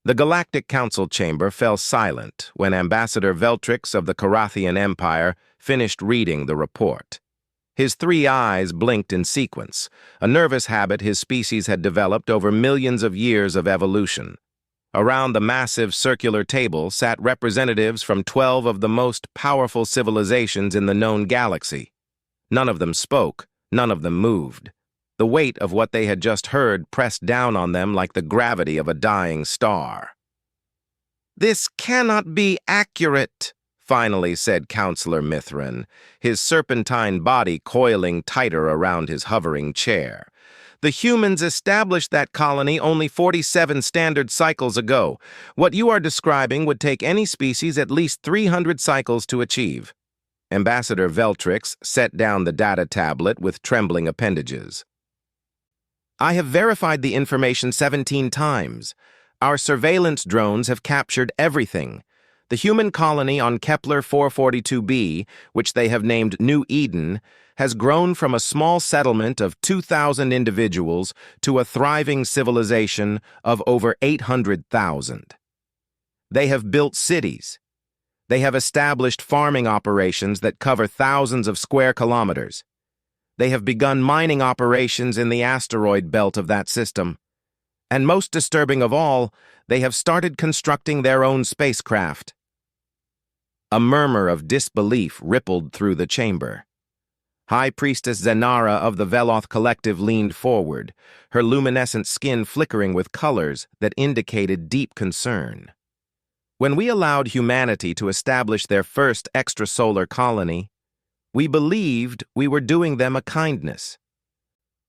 The Galactic Council chamber fell silent when Ambassador Veltrix of the Carathian Empire finished reading the report. His three eyes blinked in sequence, a nervous habit his species had developed over millions of years of evolution. Around the massive circular table sat representatives from 12 of the most powerful civilizations in the known galaxy. None of them spoke, none of them moved. The weight of what they had just heard pressed down on them like the gravity of a dying star. "This cannot be accurate," finally said Counselor Mithrin, his serpentine body coiling tighter around his hovering chair. "The humans established that colony only 47 standard cycles ago. What you are describing would take any species at least 300 cycles to achieve." Ambassador Veltrix set down the data tablet with trembling appendages. "I have verified the information 17 times. Our surveillance drones have captured everything. The human colony on Kepler 442b, which they have named New Eden, has grown from a small settlement of 2,000 individuals to a thriving civilization of over 800,000. They have built cities. They have established farming operations that cover thousands of square kilometers. They have begun mining operations in the asteroid belt of that system. And most disturbing of all, they have started constructing their own spacecraft." A murmur of disbelief rippled through the chamber. High Priestess Zenara of the Veloth Collective leaned forward, her luminescent skin flickering with colors that indicated deep concern. "When we allowed humanity to establish their first extrasolar colony, we believed we were doing them a kindness.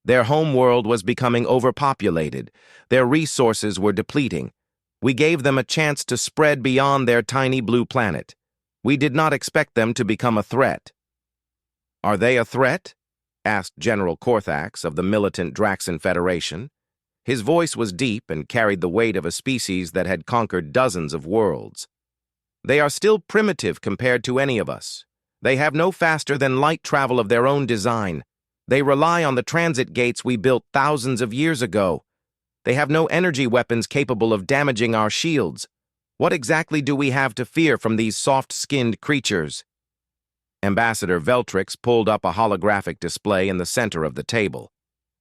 Their homeworld was becoming overpopulated. Their resources were depleting. We gave them a chance to spread beyond their tiny blue planet. We did not expect them to become a threat." "Are they a threat?" asked General Korthax of the militant Draxan Federation. His voice was deep and carried the weight of a species that had conquered dozens of worlds. "They are still primitive compared to any of us. They have no faster-than-light travel of their own design. They rely on the transit gates we built thousands of years ago. They have no energy weapons capable of damaging our shields. What exactly do we have to fear from these soft-skinned creatures?" Ambassador Veltrix pulled up a holographic display in the center of the table.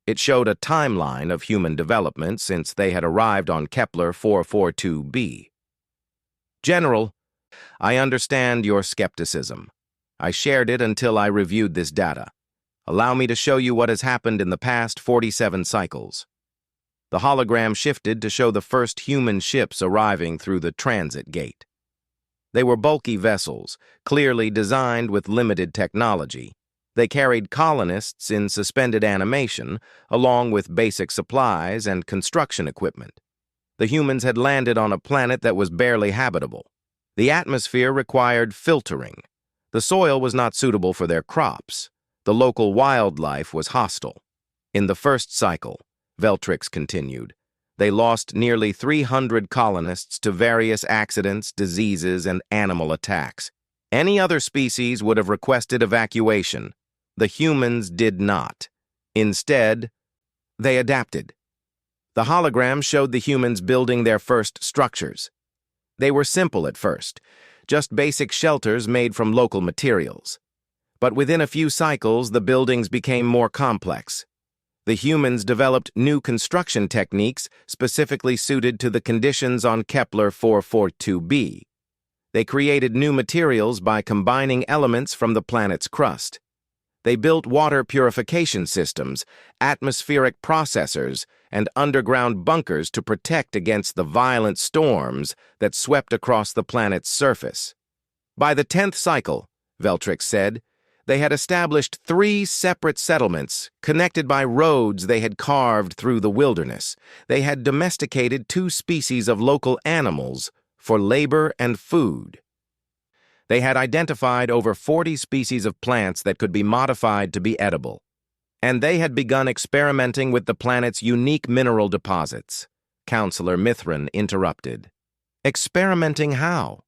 It showed a timeline of human development since they had arrived on Kepler 442b. "General, I understand your skepticism. I shared it until I reviewed this data. Allow me to show you what has happened in the past 47 cycles." The hologram shifted to show the first human ships arriving through the transit gate. They were bulky vessels, clearly designed with limited technology. They carried colonists in suspended animation, along with basic supplies and construction equipment. The humans had landed on a planet that was barely habitable. The atmosphere required filtering. The soil was not suitable for their crops. The local wildlife was hostile. In the first cycle, Veltrix continued, they lost nearly 300 colonists to various accidents, diseases, and animal attacks. Any other species would have requested evacuation. The humans did not. Instead, they adapted. The hologram showed the humans building their first structures. They were simple at first, just basic shelters made from local materials. But within a few cycles, the buildings became more complex. The humans developed new construction techniques specifically suited to the conditions on Kepler 442b. They created new materials by combining elements from the planet's crust. They built water purification systems, atmospheric processors, and underground bunkers to protect against the violent storms that swept across the planet's surface. By the 10th cycle, Veltrix said, they had established 3 separate settlements, connected by roads they had carved through the wilderness. They had domesticated 2 species of local animals for labor and food. They had identified over 40 species of plants that could be modified to be edible. And they had begun experimenting with the planet's unique mineral deposits. Counselor Mithrin interrupted. Experimenting how?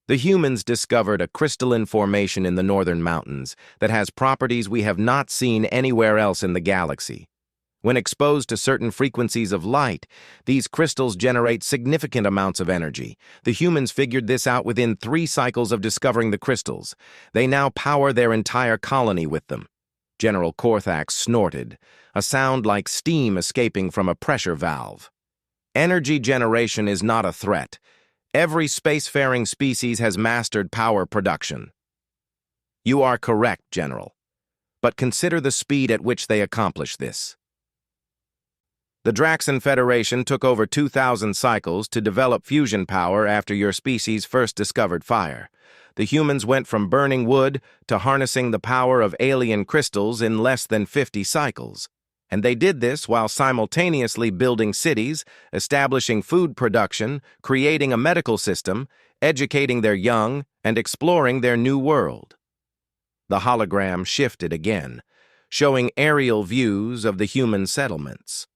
The humans discovered a crystalline formation in the northern mountains that has properties we have not seen anywhere else in the galaxy. When exposed to certain frequencies of light, these crystals generate significant amounts of energy. The humans figured this out within 3 cycles of discovering the crystals. They now power their entire colony with them. General Korthax snorted, a sound like steam escaping from a pressure valve. Energy generation is not a threat. Every spacefaring species has mastered power production. You are correct, General. But consider the speed at which they accomplish this. The Draxan Federation took over 2,000 cycles to develop fusion power after your species first discovered fire. The humans went from burning wood to harnessing the power of alien crystals in less than 50 cycles. And they did this while simultaneously building cities, establishing food production, creating a medical system, educating their young, and exploring their new world. The hologram shifted again, showing aerial views of the human settlements.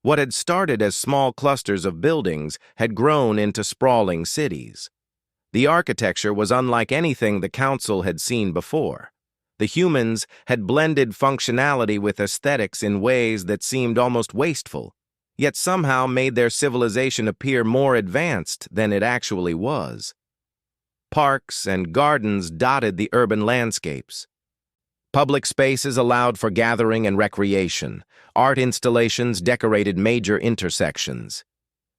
What had started as small clusters of buildings had grown into sprawling cities. The architecture was unlike anything the Council had seen before. The humans had blended functionality with aesthetics in ways that seemed almost wasteful, yet somehow made their civilization appear more advanced than it actually was. Parks and gardens dotted the urban landscapes. Public spaces allowed for gathering and recreation. Art installations decorated major intersections.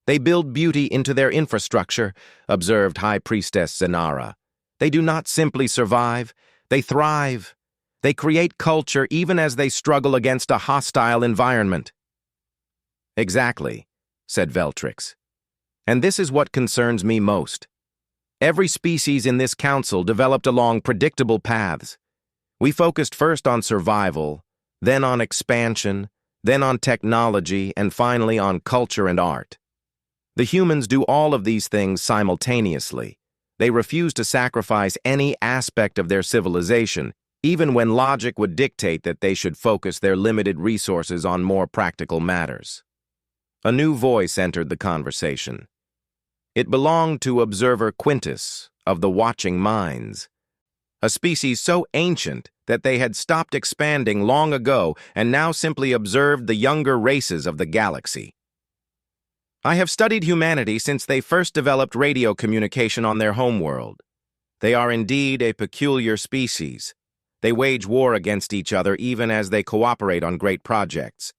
They build beauty into their infrastructure, observed High Priestess Zanara. They do not simply survive, they thrive. They create culture even as they struggle against a hostile environment. Exactly, said Veltrix. And this is what concerns me most. Every species in this council developed along predictable paths. We focused first on survival, then on expansion, then on technology, and finally on culture and art. The humans do all of these things simultaneously. They refuse to sacrifice any aspect of their civilization, even when logic would dictate that they should focus their limited resources on more practical matters. A new voice entered the conversation. It belonged to Observer Quintus of the Watching Minds, a species so ancient that they had stopped expanding long ago and now simply observed the younger races of the galaxy. I have studied humanity since they first developed radio communication on their homeworld. They are indeed a peculiar species. They wage war against each other even as they cooperate on great projects.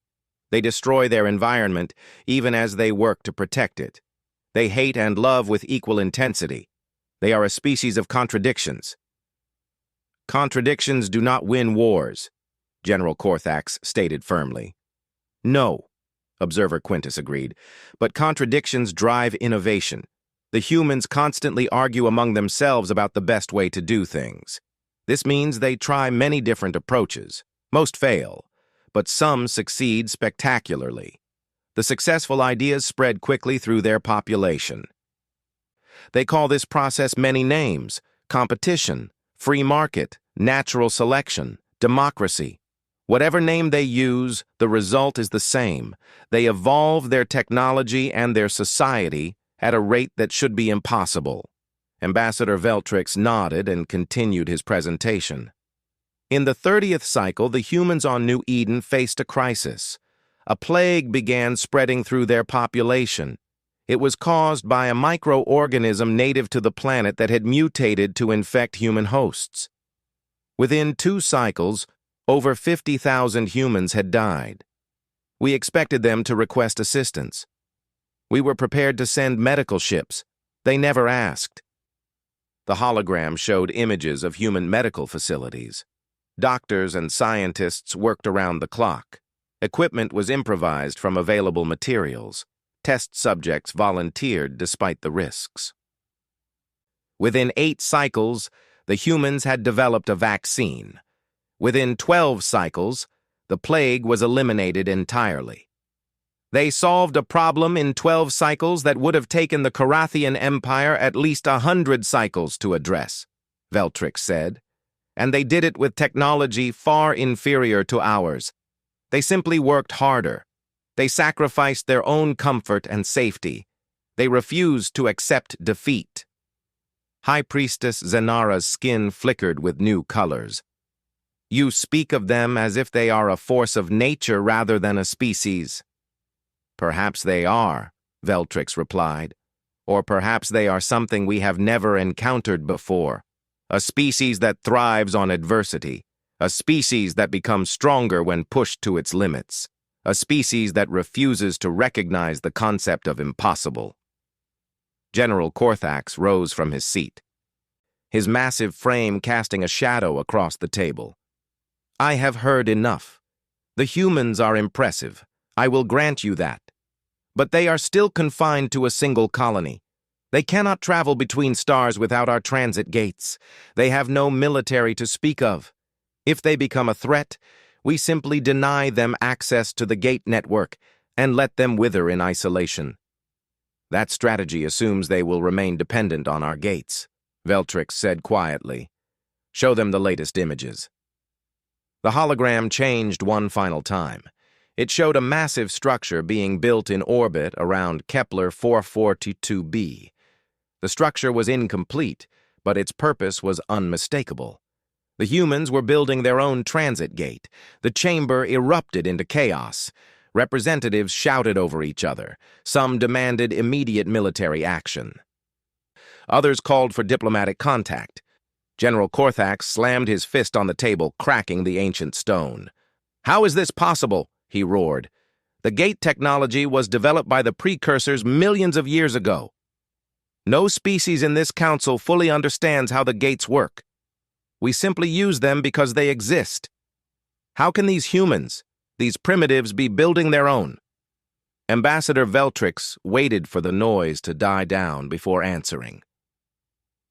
They destroy their environment even as they work to protect it. They hate and love with equal intensity. They are a species of contradictions. Contradictions do not win wars, General Korthax stated firmly. No, Observer Quintus agreed, but contradictions drive innovation. The humans constantly argue among themselves about the best way to do things. This means they try many different approaches. Most fail, but some succeed spectacularly. The successful ideas spread quickly through their population. They call this process many names: competition, free market, natural selection, democracy. Whatever name they use, the result is the same. They evolve their technology and their society at a rate that should be impossible. Ambassador Veltrix nodded and continued his presentation. In the 30th cycle, the humans on New Eden faced a crisis. A plague began spreading through their population. It was caused by a microorganism native to the planet that had mutated to infect human hosts. Within 2 cycles, over 50,000 humans had died. We expected them to request assistance. We were prepared to send medical ships. They never asked. The hologram showed images of human medical facilities. Doctors and scientists worked around the clock. Equipment was improvised from available materials. Test subjects volunteered despite the risks. Within 8 cycles, the humans had developed a vaccine. Within 12 cycles, the plague was eliminated entirely. They solved a problem in 12 cycles that would have taken the Carathian Empire at least 100 cycles to address, Veltrix said. And they did it with technology far inferior to ours. They simply worked harder. They sacrificed their own comfort and safety. They refused to accept defeat. High Priestess Zanara's skin flickered with new colors. You speak of them as if they are a force of nature rather than a species. Perhaps they are, Veltrix replied. Or perhaps they are something we have never encountered before. A species that thrives on adversity. A species that becomes stronger when pushed to its limits. A species that refuses to recognize the concept of impossible. General Korthax rose from his seat, his massive frame casting a shadow across the table. I have heard enough. The humans are impressive. I will grant you that. But they are still confined to a single colony. They cannot travel between stars without our transit gates. They have no military to speak of. If they become a threat, we simply deny them access to the gate network and let them wither in isolation. That strategy assumes they will remain dependent on our gates, Veltrix said quietly. Show them the latest images. The hologram changed one final time. It showed a massive structure being built in orbit around Kepler 442b. The structure was incomplete, but its purpose was unmistakable. The humans were building their own transit gate. The chamber erupted into chaos. Representatives shouted over each other. Some demanded immediate military action. Others called for diplomatic contact. General Korthax slammed his fist on the table, cracking the ancient stone. How is this possible? He roared. The gate technology was developed by the precursors millions of years ago. No species in this council fully understands how the gates work. We simply use them because they exist. How can these humans, these primitives, be building their own? Ambassador Veltrix waited for the noise to die down before answering.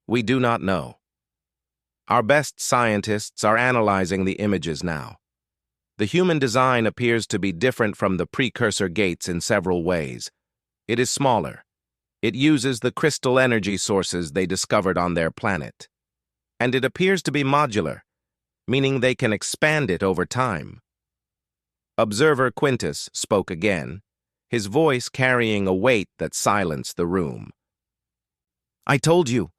We do not know. Our best scientists are analyzing the images now. The human design appears to be different from the precursor gates in several ways. It is smaller. It uses the crystal energy sources they discovered on their planet. And it appears to be modular, meaning they can expand it over time. Observer Quintus spoke again, his voice carrying a weight that silenced the room. I told you,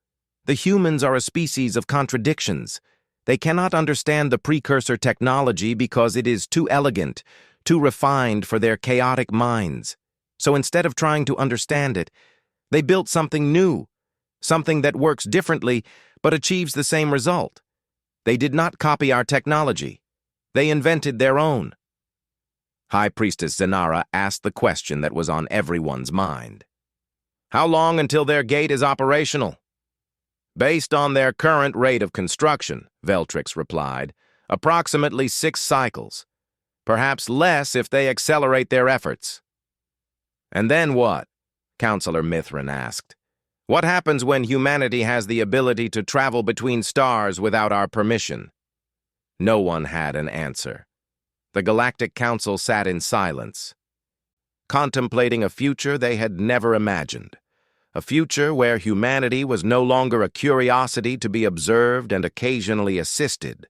the humans are a species of contradictions. They cannot understand the precursor technology because it is too elegant, too refined for their chaotic minds. So instead of trying to understand it, they built something new, something that works differently but achieves the same result. They did not copy our technology. They invented their own. High Priestess Zenara asked the question that was on everyone's mind. How long until their gate is operational? Based on their current rate of construction, Veltrix replied, approximately 6 cycles. Perhaps less if they accelerate their efforts. And then what? Counselor Mithrin asked. What happens when humanity has the ability to travel between stars without our permission? No one had an answer. The Galactic Council sat in silence, contemplating a future they had never imagined. A future where humanity was no longer a curiosity to be observed and occasionally assisted.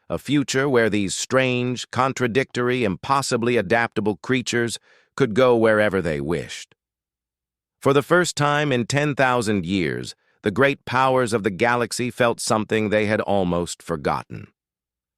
A future where these strange, contradictory, impossibly adaptable creatures could go wherever they wished. For the first time in 10,000 years, the great powers of the galaxy felt something they had almost forgotten.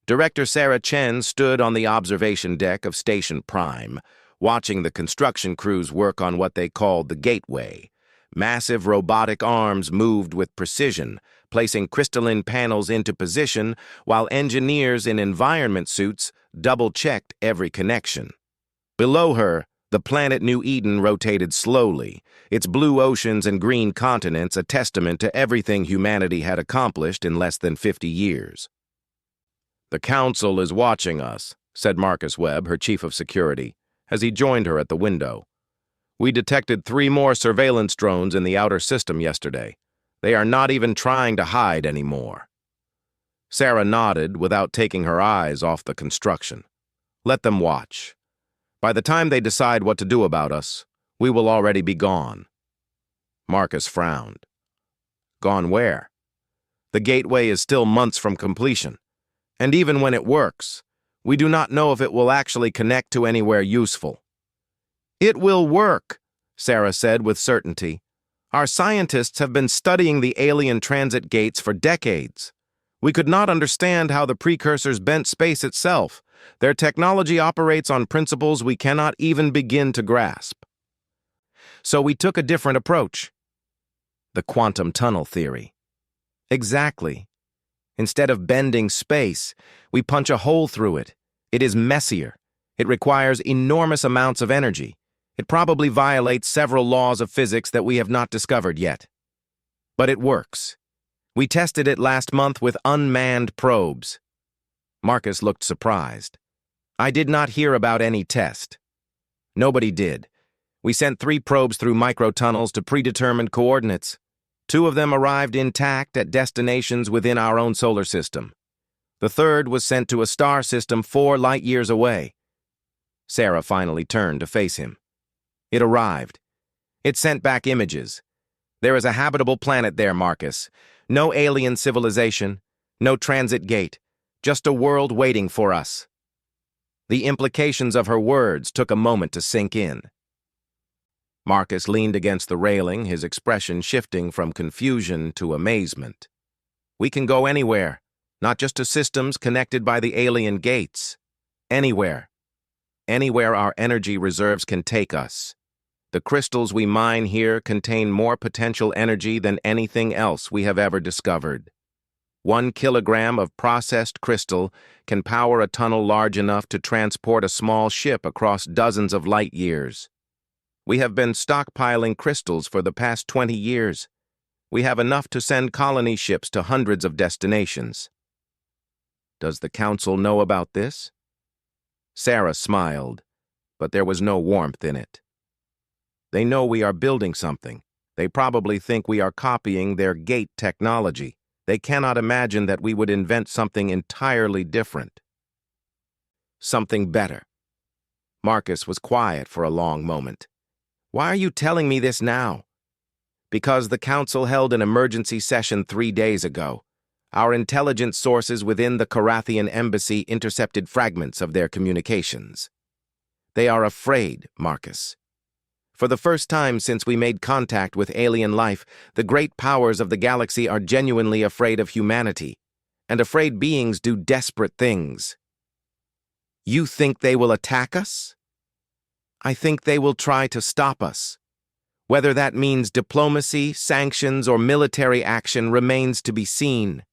Director Sarah Chen stood on the observation deck of Station Prime, watching the construction crews work on what they called the Gateway. Massive robotic arms moved with precision, placing crystalline panels into position, while engineers in environment suits double-checked every connection. Below her, the planet New Eden rotated slowly, its blue oceans and green continents a testament to everything humanity had accomplished in less than 50 years. The Council is watching us, said Marcus Webb, her chief of security, as he joined her at the window. We detected 3 more surveillance drones in the outer system yesterday. They are not even trying to hide anymore. Sarah nodded without taking her eyes off the construction. Let them watch. By the time they decide what to do about us, we will already be gone. Marcus frowned. Gone where? The gateway is still months from completion. And even when it works, we do not know if it will actually connect to anywhere useful. It will work, Sarah said with certainty. Our scientists have been studying the alien transit gates for decades. We could not understand how the precursors bent space itself. Their technology operates on principles we cannot even begin to grasp. So we took a different approach. The quantum tunnel theory. Exactly. Instead of bending space, we punch a hole through it. It is messier. It requires enormous amounts of energy. It probably violates several laws of physics that we have not discovered yet. But it works. We tested it last month with unmanned probes. Marcus looked surprised. I did not hear about any test. Nobody did. We sent 3 probes through microtunnels to predetermined coordinates. 2 of them arrived intact at destinations within our own solar system. The third was sent to a star system 4 light-years away. Sarah finally turned to face him. It arrived. It sent back images. There is a habitable planet there, Marcus. No alien civilization, no transit gate, just a world waiting for us. The implications of her words took a moment to sink in. Marcus leaned against the railing, his expression shifting from confusion to amazement. We can go anywhere, not just to systems connected by the alien gates. Anywhere. Anywhere our energy reserves can take us. The crystals we mine here contain more potential energy than anything else we have ever discovered. 1 kilogram of processed crystal can power a tunnel large enough to transport a small ship across dozens of light years. We have been stockpiling crystals for the past 20 years. We have enough to send colony ships to hundreds of destinations. Does the Council know about this? Sarah smiled, but there was no warmth in it. They know we are building something. They probably think we are copying their gate technology. They cannot imagine that we would invent something entirely different. Something better. Marcus was quiet for a long moment. Why are you telling me this now? Because the Council held an emergency session 3 days ago. Our intelligence sources within the Carathian embassy intercepted fragments of their communications. They are afraid, Marcus. For the first time since we made contact with alien life, the great powers of the galaxy are genuinely afraid of humanity, and afraid beings do desperate things. You think they will attack us? I think they will try to stop us. Whether that means diplomacy, sanctions, or military action remains to be seen.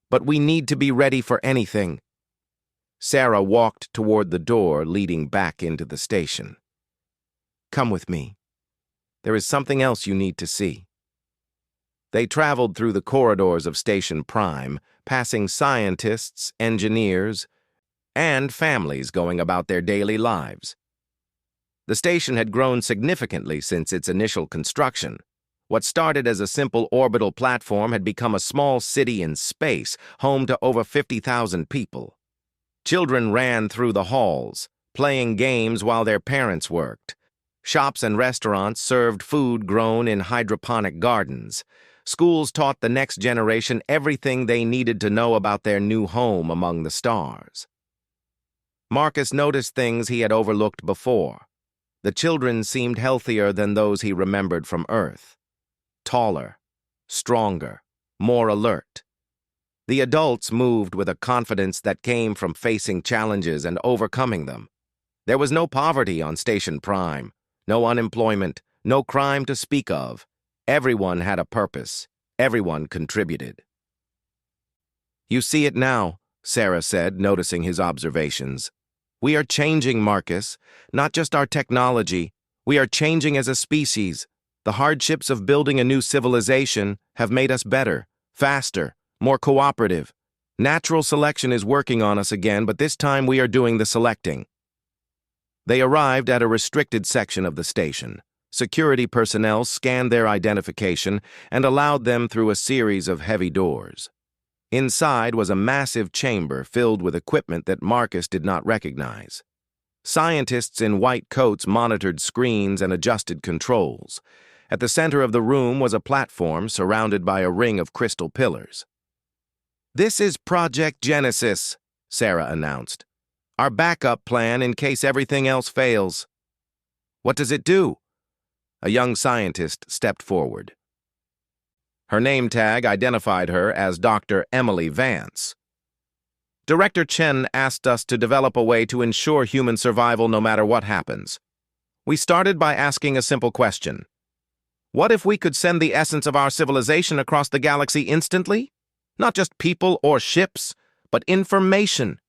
But we need to be ready for anything. Sarah walked toward the door leading back into the station. Come with me. There is something else you need to see. They traveled through the corridors of Station Prime, passing scientists, engineers, and families going about their daily lives. The station had grown significantly since its initial construction. What started as a simple orbital platform had become a small city in space, home to over 50,000 people. Children ran through the halls, playing games while their parents worked. Shops and restaurants served food grown in hydroponic gardens. Schools taught the next generation everything they needed to know about their new home among the stars. Marcus noticed things he had overlooked before. The children seemed healthier than those he remembered from Earth. Taller, stronger, more alert. The adults moved with a confidence that came from facing challenges and overcoming them. There was no poverty on Station Prime. No unemployment, no crime to speak of. Everyone had a purpose. Everyone contributed. You see it now, Sarah said, noticing his observations. We are changing, Marcus. Not just our technology. We are changing as a species. The hardships of building a new civilization have made us better, faster, more cooperative. Natural selection is working on us again, but this time we are doing the selecting. They arrived at a restricted section of the station. Security personnel scanned their identification and allowed them through a series of heavy doors. Inside was a massive chamber filled with equipment that Marcus did not recognize. Scientists in white coats monitored screens and adjusted controls. At the center of the room was a platform surrounded by a ring of crystal pillars. This is Project Genesis, Sarah announced. Our backup plan in case everything else fails. What does it do? A young scientist stepped forward. Her name tag identified her as Dr. Emily Vance. Director Chen asked us to develop a way to ensure human survival no matter what happens. We started by asking a simple question. What if we could send the essence of our civilization across the galaxy instantly? Not just people or ships, but information,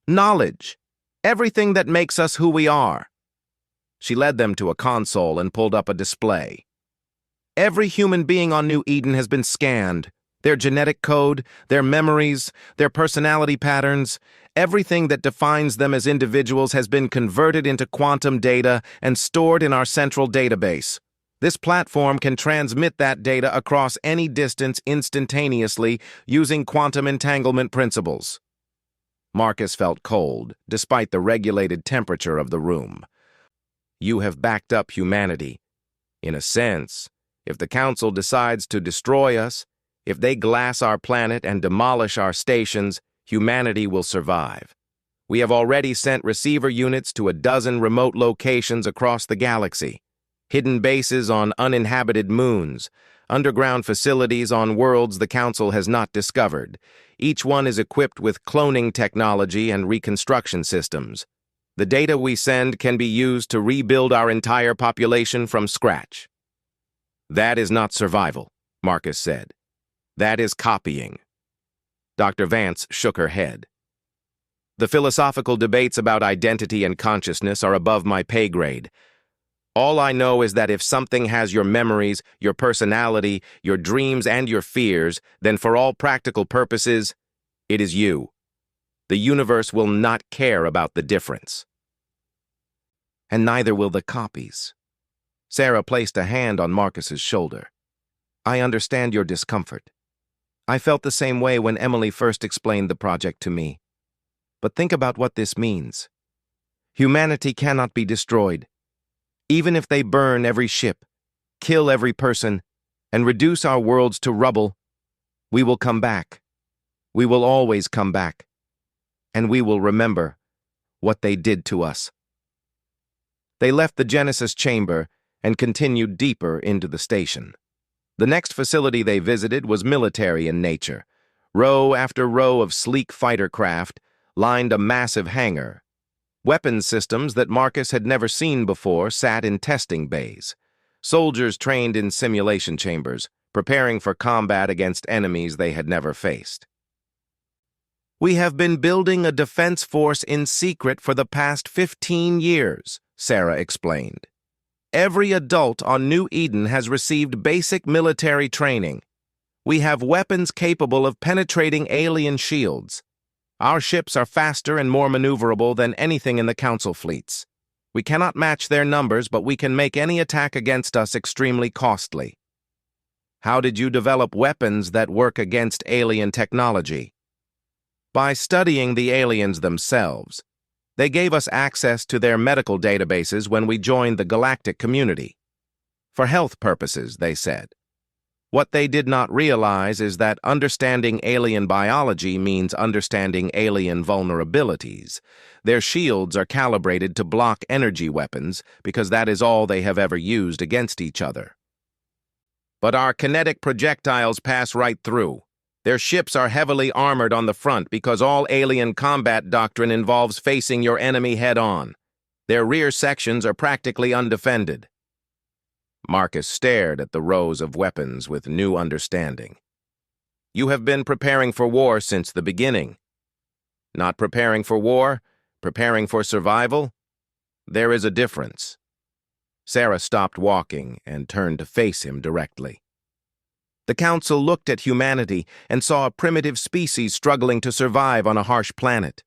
knowledge, everything that makes us who we are. She led them to a console and pulled up a display. Every human being on New Eden has been scanned. Their genetic code, their memories, their personality patterns, everything that defines them as individuals has been converted into quantum data and stored in our central database. This platform can transmit that data across any distance instantaneously using quantum entanglement principles. Marcus felt cold, despite the regulated temperature of the room. You have backed up humanity. In a sense, if the Council decides to destroy us, if they glass our planet and demolish our stations, humanity will survive. We have already sent receiver units to 12 remote locations across the galaxy. Hidden bases on uninhabited moons, underground facilities on worlds the Council has not discovered. Each one is equipped with cloning technology and reconstruction systems. The data we send can be used to rebuild our entire population from scratch. That is not survival, Marcus said. That is copying. Dr. Vance shook her head. The philosophical debates about identity and consciousness are above my pay grade. All I know is that if something has your memories, your personality, your dreams, and your fears, then for all practical purposes, it is you. The universe will not care about the difference. And neither will the copies. Sarah placed a hand on Marcus's shoulder. I understand your discomfort. I felt the same way when Emily first explained the project to me. But think about what this means. Humanity cannot be destroyed. Even if they burn every ship, kill every person, and reduce our worlds to rubble, we will come back. We will always come back. And we will remember what they did to us. They left the Genesis chamber and continued deeper into the station. The next facility they visited was military in nature. Row after row of sleek fighter craft lined a massive hangar. Weapons systems that Marcus had never seen before sat in testing bays. Soldiers trained in simulation chambers, preparing for combat against enemies they had never faced. We have been building a defense force in secret for the past 15 years, Sarah explained. Every adult on New Eden has received basic military training. We have weapons capable of penetrating alien shields. Our ships are faster and more maneuverable than anything in the Council fleets. We cannot match their numbers, but we can make any attack against us extremely costly. How did you develop weapons that work against alien technology? By studying the aliens themselves. They gave us access to their medical databases when we joined the galactic community. For health purposes, they said. What they did not realize is that understanding alien biology means understanding alien vulnerabilities. Their shields are calibrated to block energy weapons because that is all they have ever used against each other. But our kinetic projectiles pass right through. Their ships are heavily armored on the front because all alien combat doctrine involves facing your enemy head-on. Their rear sections are practically undefended. Marcus stared at the rows of weapons with new understanding. You have been preparing for war since the beginning. Not preparing for war, preparing for survival? There is a difference. Sarah stopped walking and turned to face him directly. The Council looked at humanity and saw a primitive species struggling to survive on a harsh planet.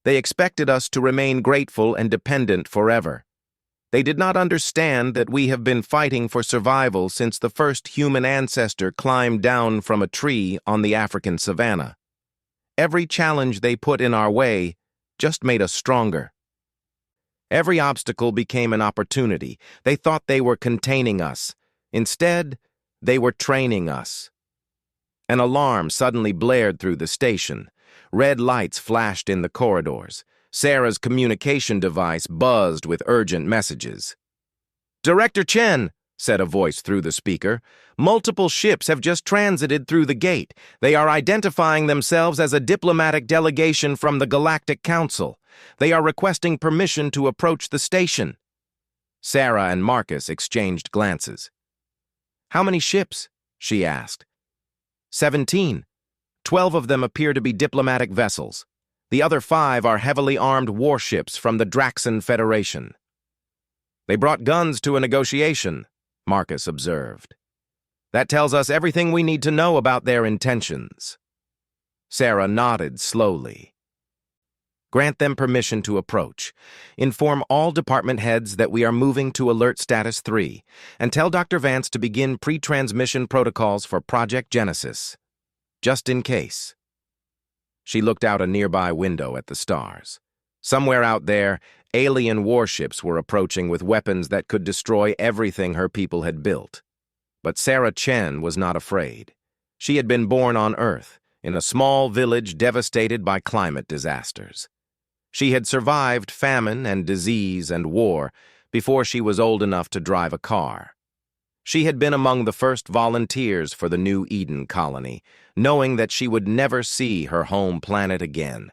They expected us to remain grateful and dependent forever. They did not understand that we have been fighting for survival since the first human ancestor climbed down from a tree on the African savanna. Every challenge they put in our way just made us stronger. Every obstacle became an opportunity. They thought they were containing us. Instead, they were training us. An alarm suddenly blared through the station. Red lights flashed in the corridors. Sarah's communication device buzzed with urgent messages. Director Chen, said a voice through the speaker. "Multiple ships have just transited through the gate. They are identifying themselves as a diplomatic delegation from the Galactic Council. They are requesting permission to approach the station." Sarah and Marcus exchanged glances. "How many ships?" she asked. 17. 12 of them appear to be diplomatic vessels. The other 5 are heavily armed warships from the Draxan Federation. "They brought guns to a negotiation," Marcus observed. "That tells us everything we need to know about their intentions." Sarah nodded slowly. "Grant them permission to approach. Inform all department heads that we are moving to Alert Status 3, and tell Dr. Vance to begin pre-transmission protocols for Project Genesis. Just in case." She looked out a nearby window at the stars. Somewhere out there, alien warships were approaching with weapons that could destroy everything her people had built. But Sarah Chen was not afraid. She had been born on Earth, in a small village devastated by climate disasters. She had survived famine and disease and war before she was old enough to drive a car. She had been among the first volunteers for the New Eden colony, knowing that she would never see her home planet again.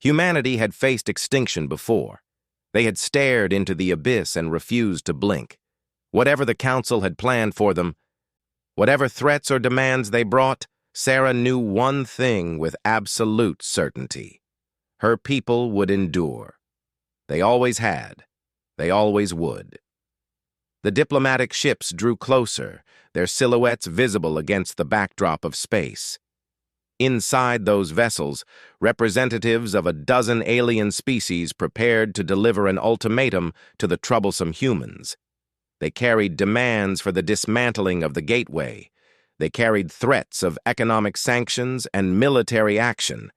Humanity had faced extinction before. They had stared into the abyss and refused to blink. Whatever the Council had planned for them, whatever threats or demands they brought, Sarah knew one thing with absolute certainty. Her people would endure. They always had. They always would. The diplomatic ships drew closer, their silhouettes visible against the backdrop of space. Inside those vessels, representatives of a dozen alien species prepared to deliver an ultimatum to the troublesome humans. They carried demands for the dismantling of the gateway. They carried threats of economic sanctions and military action.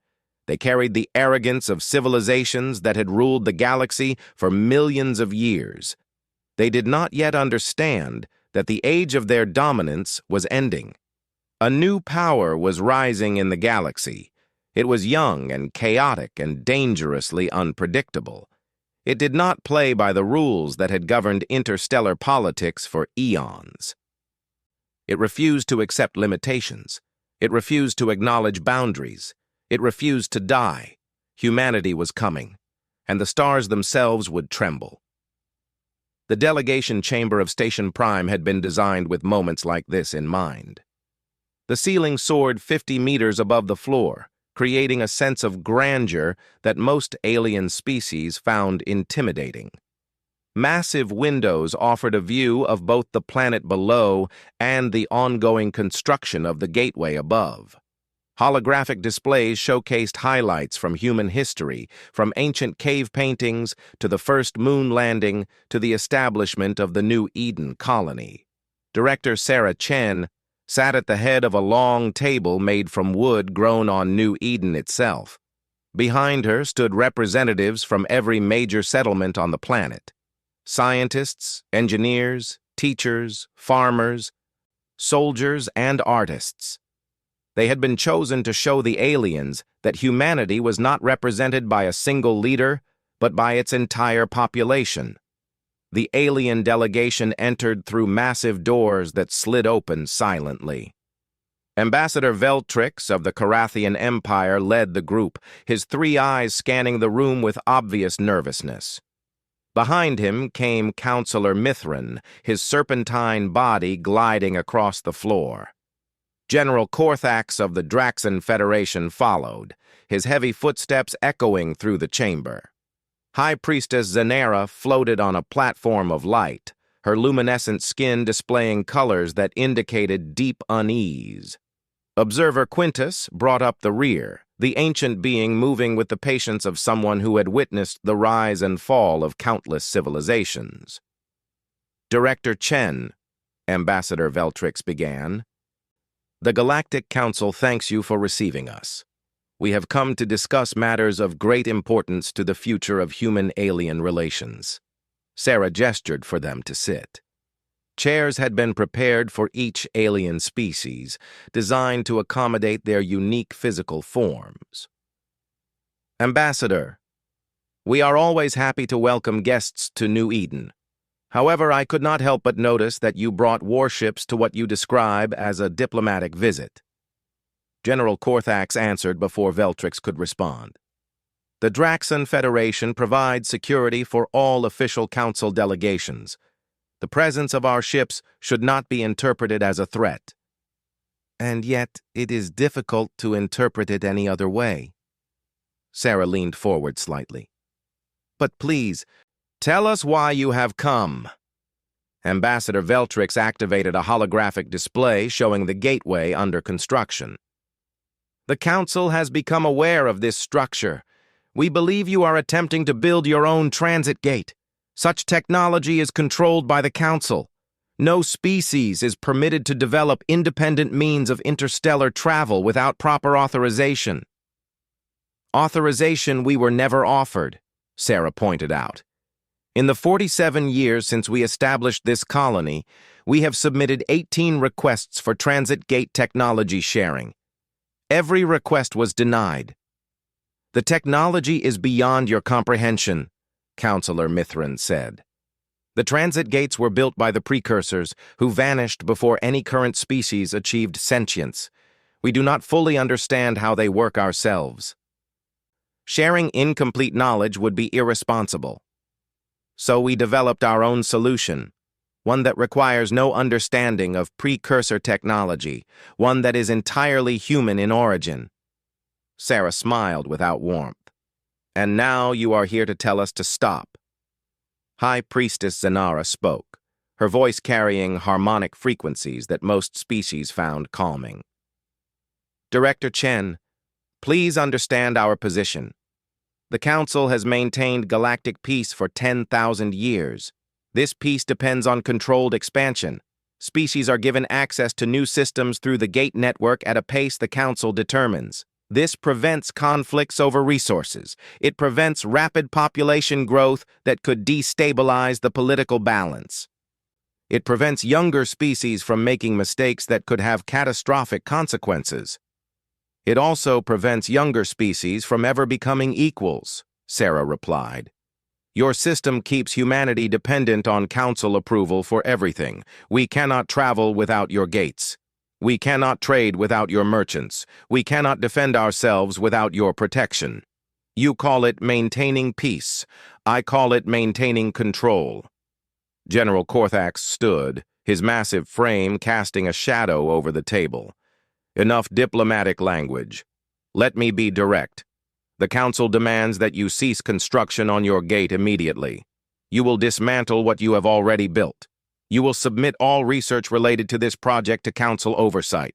They carried the arrogance of civilizations that had ruled the galaxy for millions of years. They did not yet understand that the age of their dominance was ending. A new power was rising in the galaxy. It was young and chaotic and dangerously unpredictable. It did not play by the rules that had governed interstellar politics for eons. It refused to accept limitations. It refused to acknowledge boundaries. It refused to die. Humanity was coming, and the stars themselves would tremble. The delegation chamber of Station Prime had been designed with moments like this in mind. The ceiling soared 50 meters above the floor, creating a sense of grandeur that most alien species found intimidating. Massive windows offered a view of both the planet below and the ongoing construction of the gateway above. Holographic displays showcased highlights from human history, from ancient cave paintings to the first moon landing to the establishment of the New Eden colony. Director Sarah Chen sat at the head of a long table made from wood grown on New Eden itself. Behind her stood representatives from every major settlement on the planet. Scientists, engineers, teachers, farmers, soldiers, and artists. They had been chosen to show the aliens that humanity was not represented by a single leader, but by its entire population. The alien delegation entered through massive doors that slid open silently. Ambassador Veltrix of the Carathian Empire led the group, his 3 eyes scanning the room with obvious nervousness. Behind him came Counselor Mithrin, his serpentine body gliding across the floor. General Korthax of the Draxan Federation followed, his heavy footsteps echoing through the chamber. High Priestess Zanera floated on a platform of light, her luminescent skin displaying colors that indicated deep unease. Observer Quintus brought up the rear, the ancient being moving with the patience of someone who had witnessed the rise and fall of countless civilizations. Director Chen, Ambassador Veltrix began, the Galactic Council thanks you for receiving us. We have come to discuss matters of great importance to the future of human-alien relations. Sarah gestured for them to sit. Chairs had been prepared for each alien species, designed to accommodate their unique physical forms. Ambassador, we are always happy to welcome guests to New Eden. However, I could not help but notice that you brought warships to what you describe as a diplomatic visit. General Korthax answered before Veltrix could respond. The Draxan Federation provides security for all official council delegations. The presence of our ships should not be interpreted as a threat. And yet, it is difficult to interpret it any other way. Sarah leaned forward slightly. But please, tell us why you have come. Ambassador Veltrix activated a holographic display showing the gateway under construction. The Council has become aware of this structure. We believe you are attempting to build your own transit gate. Such technology is controlled by the Council. No species is permitted to develop independent means of interstellar travel without proper authorization. Authorization we were never offered, Sarah pointed out. In the 47 years since we established this colony, we have submitted 18 requests for transit gate technology sharing. Every request was denied. The technology is beyond your comprehension, Counselor Mithrin said. The transit gates were built by the precursors, who vanished before any current species achieved sentience. We do not fully understand how they work ourselves. Sharing incomplete knowledge would be irresponsible. So we developed our own solution, one that requires no understanding of precursor technology, one that is entirely human in origin. Sarah smiled without warmth. And now you are here to tell us to stop. High Priestess Zanara spoke, her voice carrying harmonic frequencies that most species found calming. Director Chen, please understand our position. The Council has maintained galactic peace for 10,000 years. This peace depends on controlled expansion. Species are given access to new systems through the gate network at a pace the Council determines. This prevents conflicts over resources. It prevents rapid population growth that could destabilize the political balance. It prevents younger species from making mistakes that could have catastrophic consequences. It also prevents younger species from ever becoming equals, Sarah replied. Your system keeps humanity dependent on Council approval for everything. We cannot travel without your gates. We cannot trade without your merchants. We cannot defend ourselves without your protection. You call it maintaining peace. I call it maintaining control. General Korthax stood, his massive frame casting a shadow over the table. Enough diplomatic language. Let me be direct. The Council demands that you cease construction on your gate immediately. You will dismantle what you have already built. You will submit all research related to this project to Council oversight.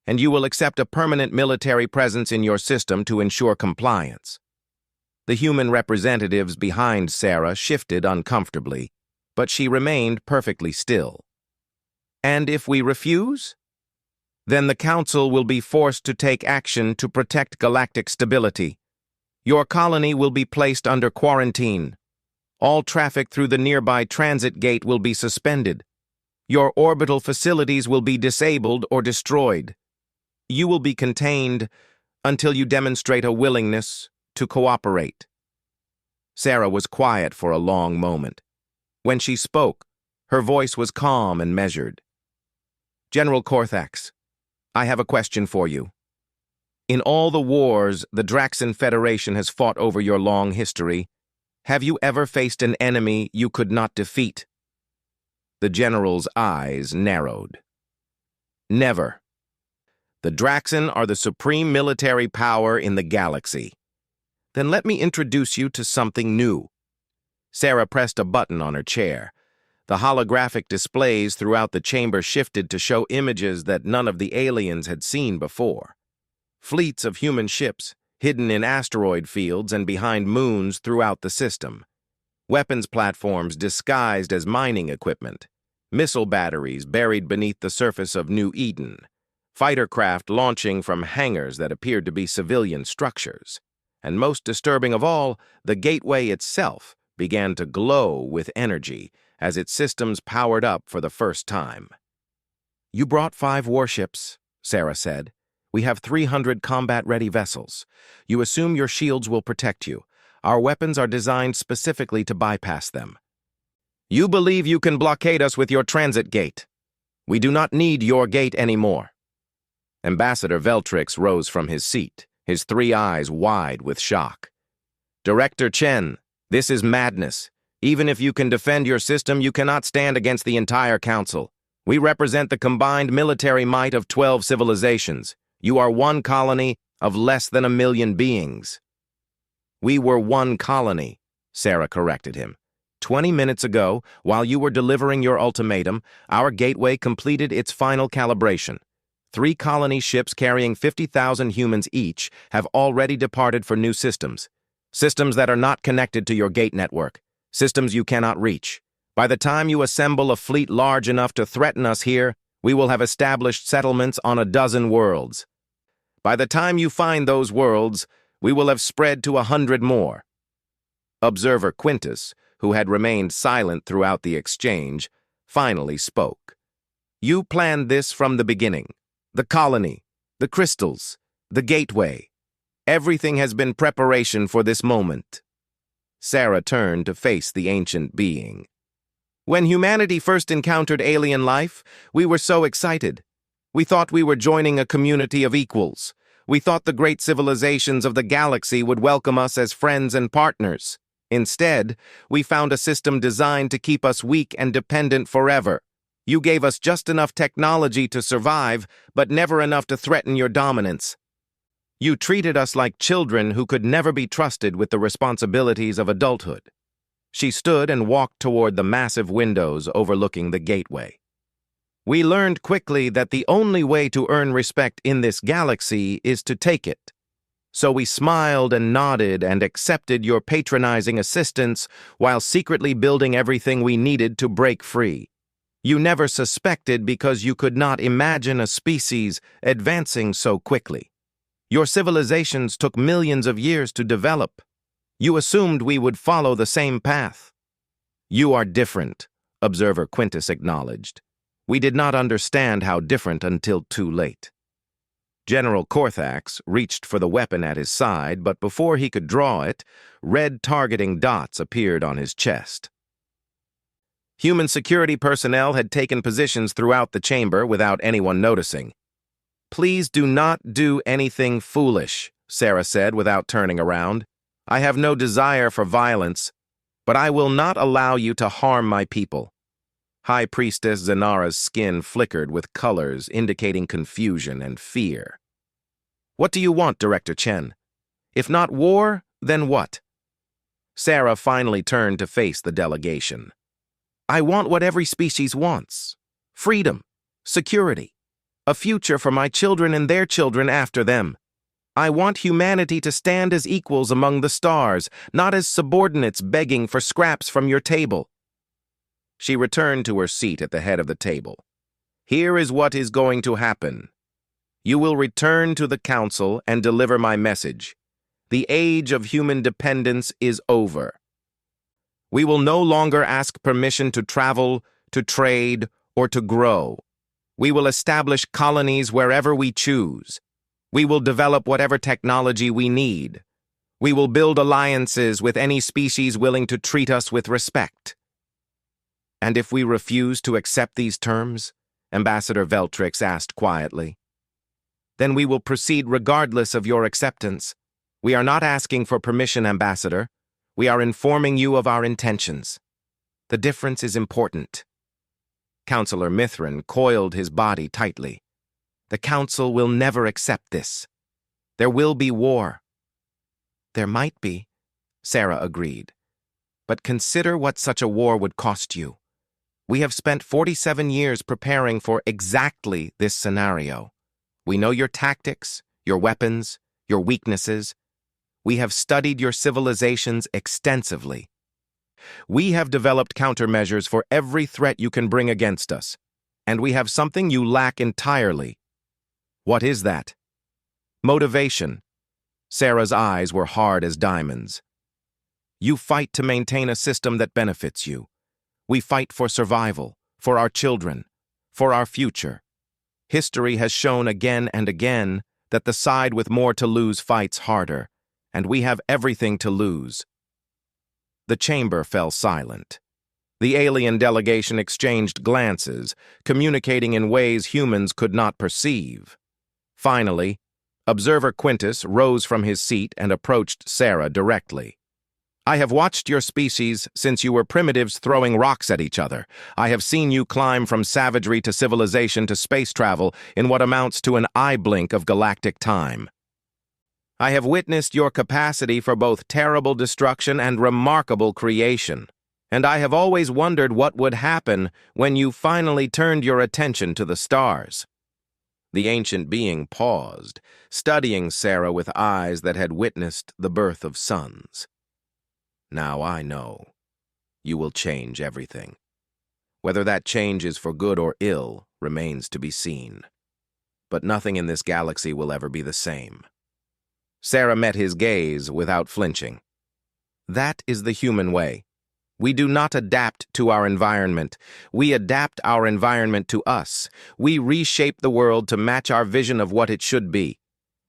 And you will accept a permanent military presence in your system to ensure compliance. The human representatives behind Sarah shifted uncomfortably, but she remained perfectly still. And if we refuse? Then the Council will be forced to take action to protect galactic stability. Your colony will be placed under quarantine. All traffic through the nearby transit gate will be suspended. Your orbital facilities will be disabled or destroyed. You will be contained until you demonstrate a willingness to cooperate. Sarah was quiet for a long moment. When she spoke, her voice was calm and measured. General Korthax, I have a question for you. In all the wars the Draxan Federation has fought over your long history, have you ever faced an enemy you could not defeat? The general's eyes narrowed. Never. The Draxan are the supreme military power in the galaxy. Then let me introduce you to something new. Sarah pressed a button on her chair. The holographic displays throughout the chamber shifted to show images that none of the aliens had seen before. Fleets of human ships, hidden in asteroid fields and behind moons throughout the system. Weapons platforms disguised as mining equipment. Missile batteries buried beneath the surface of New Eden. Fighter craft launching from hangars that appeared to be civilian structures. And most disturbing of all, the gateway itself began to glow with energy as its systems powered up for the first time. You brought 5 warships, Sarah said. We have 300 combat-ready vessels. You assume your shields will protect you. Our weapons are designed specifically to bypass them. You believe you can blockade us with your transit gate. We do not need your gate anymore. Ambassador Veltrix rose from his seat, his three eyes wide with shock. Director Chen, this is madness. Even if you can defend your system, you cannot stand against the entire council. We represent the combined military might of 12 civilizations. You are one colony of less than 1 million beings. We were one colony, Sarah corrected him. 20 minutes ago, while you were delivering your ultimatum, our gateway completed its final calibration. 3 colony ships carrying 50,000 humans each have already departed for new systems. Systems that are not connected to your gate network. Systems you cannot reach. By the time you assemble a fleet large enough to threaten us here, we will have established settlements on 12 worlds. By the time you find those worlds, we will have spread to 100 more. Observer Quintus, who had remained silent throughout the exchange, finally spoke. You planned this from the beginning. The colony, the crystals, the gateway. Everything has been preparation for this moment. Sarah turned to face the ancient being. When humanity first encountered alien life, we were so excited. We thought we were joining a community of equals. We thought the great civilizations of the galaxy would welcome us as friends and partners. Instead, we found a system designed to keep us weak and dependent forever. You gave us just enough technology to survive, but never enough to threaten your dominance. You treated us like children who could never be trusted with the responsibilities of adulthood. She stood and walked toward the massive windows overlooking the gateway. We learned quickly that the only way to earn respect in this galaxy is to take it. So we smiled and nodded and accepted your patronizing assistance while secretly building everything we needed to break free. You never suspected because you could not imagine a species advancing so quickly. Your civilizations took millions of years to develop. You assumed we would follow the same path. You are different, Observer Quintus acknowledged. We did not understand how different until too late. General Corthax reached for the weapon at his side, but before he could draw it, red targeting dots appeared on his chest. Human security personnel had taken positions throughout the chamber without anyone noticing. Please do not do anything foolish, Sarah said without turning around. I have no desire for violence, but I will not allow you to harm my people. High Priestess Zanara's skin flickered with colors indicating confusion and fear. What do you want, Director Chen? If not war, then what? Sarah finally turned to face the delegation. I want what every species wants. Freedom, security, a future for my children and their children after them. I want humanity to stand as equals among the stars, not as subordinates begging for scraps from your table. She returned to her seat at the head of the table. Here is what is going to happen. You will return to the council and deliver my message. The age of human dependence is over. We will no longer ask permission to travel, to trade, or to grow. We will establish colonies wherever we choose. We will develop whatever technology we need. We will build alliances with any species willing to treat us with respect. And if we refuse to accept these terms, Ambassador Veltrix asked quietly, then we will proceed regardless of your acceptance. We are not asking for permission, Ambassador. We are informing you of our intentions. The difference is important. Counselor Mithrin coiled his body tightly. The Council will never accept this. There will be war. There might be, Sarah agreed. But consider what such a war would cost you. We have spent 47 years preparing for exactly this scenario. We know your tactics, your weapons, your weaknesses. We have studied your civilizations extensively. We have developed countermeasures for every threat you can bring against us, and we have something you lack entirely. What is that? Motivation. Sarah's eyes were hard as diamonds. You fight to maintain a system that benefits you. We fight for survival, for our children, for our future. History has shown again and again that the side with more to lose fights harder, and we have everything to lose. The chamber fell silent. The alien delegation exchanged glances, communicating in ways humans could not perceive. Finally, Observer Quintus rose from his seat and approached Sarah directly. "I have watched your species since you were primitives throwing rocks at each other. I have seen you climb from savagery to civilization to space travel in what amounts to an eye blink of galactic time. I have witnessed your capacity for both terrible destruction and remarkable creation, and I have always wondered what would happen when you finally turned your attention to the stars." The ancient being paused, studying Sarah with eyes that had witnessed the birth of suns. "Now I know. You will change everything. Whether that change is for good or ill remains to be seen. But nothing in this galaxy will ever be the same." Sarah met his gaze without flinching. "That is the human way. We do not adapt to our environment. We adapt our environment to us. We reshape the world to match our vision of what it should be.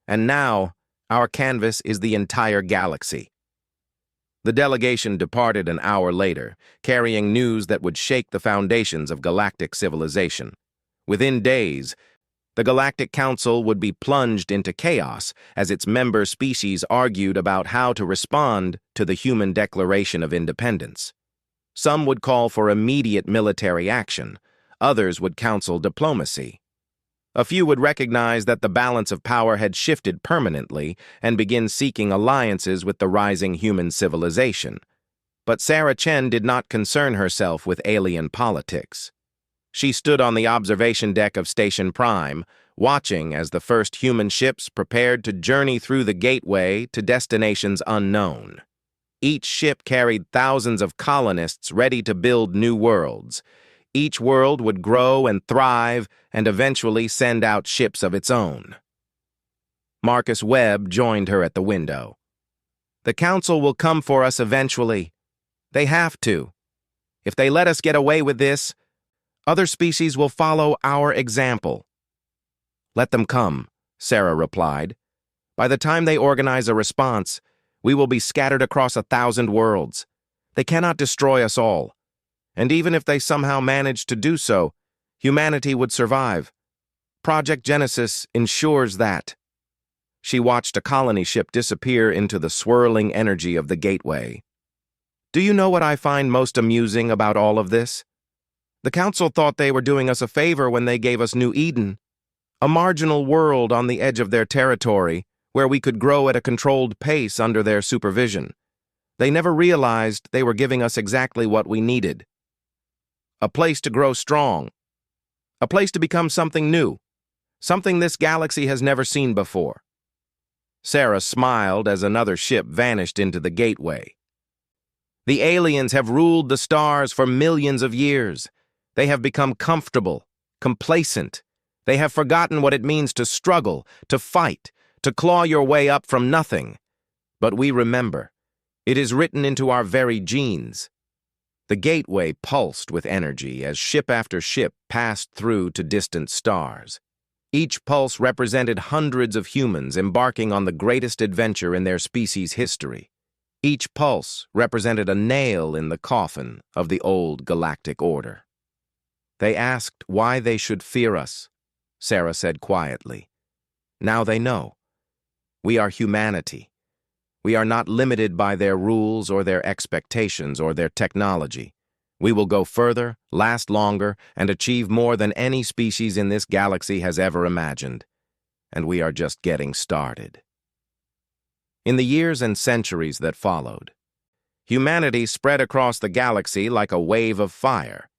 And now, our canvas is the entire galaxy." The delegation departed an hour later, carrying news that would shake the foundations of galactic civilization. Within days, the Galactic Council would be plunged into chaos as its member species argued about how to respond to the human Declaration of Independence. Some would call for immediate military action. Others would counsel diplomacy. A few would recognize that the balance of power had shifted permanently and begin seeking alliances with the rising human civilization. But Sarah Chen did not concern herself with alien politics. She stood on the observation deck of Station Prime, watching as the first human ships prepared to journey through the gateway to destinations unknown. Each ship carried thousands of colonists ready to build new worlds. Each world would grow and thrive and eventually send out ships of its own. Marcus Webb joined her at the window. "The Council will come for us eventually. They have to. If they let us get away with this, other species will follow our example." "Let them come," Sarah replied. "By the time they organize a response, we will be scattered across 1,000 worlds. They cannot destroy us all. And even if they somehow managed to do so, humanity would survive. Project Genesis ensures that." She watched a colony ship disappear into the swirling energy of the gateway. "Do you know what I find most amusing about all of this? The Council thought they were doing us a favor when they gave us New Eden, a marginal world on the edge of their territory where we could grow at a controlled pace under their supervision. They never realized they were giving us exactly what we needed. A place to grow strong. A place to become something new. Something this galaxy has never seen before." Sarah smiled as another ship vanished into the gateway. "The aliens have ruled the stars for millions of years. They have become comfortable, complacent. They have forgotten what it means to struggle, to fight, to claw your way up from nothing. But we remember. It is written into our very genes." The gateway pulsed with energy as ship after ship passed through to distant stars. Each pulse represented hundreds of humans embarking on the greatest adventure in their species' history. Each pulse represented a nail in the coffin of the old galactic order. "They asked why they should fear us," Sarah said quietly. "Now they know. We are humanity. We are not limited by their rules or their expectations or their technology. We will go further, last longer, and achieve more than any species in this galaxy has ever imagined. And we are just getting started." In the years and centuries that followed, humanity spread across the galaxy like a wave of fire.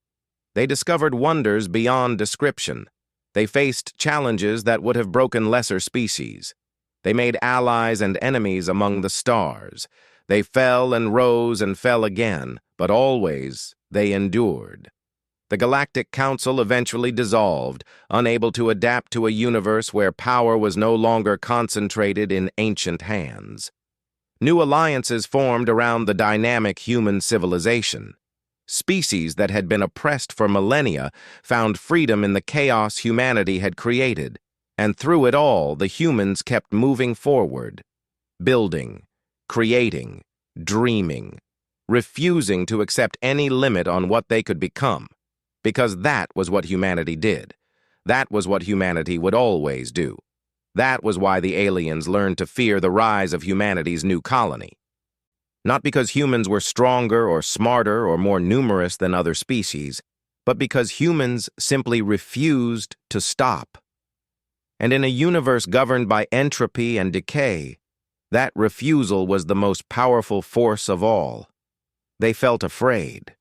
They discovered wonders beyond description. They faced challenges that would have broken lesser species. They made allies and enemies among the stars. They fell and rose and fell again, but always they endured. The Galactic Council eventually dissolved, unable to adapt to a universe where power was no longer concentrated in ancient hands. New alliances formed around the dynamic human civilization. Species that had been oppressed for millennia found freedom in the chaos humanity had created. And through it all, the humans kept moving forward, building, creating, dreaming. refusing to accept any limit on what they could become, because that was what humanity did. That was what humanity would always do. That was why the aliens learned to fear the rise of humanity's new colony. Not because humans were stronger or smarter or more numerous than other species, but because humans simply refused to stop. And in a universe governed by entropy and decay, that refusal was the most powerful force of all. They felt afraid.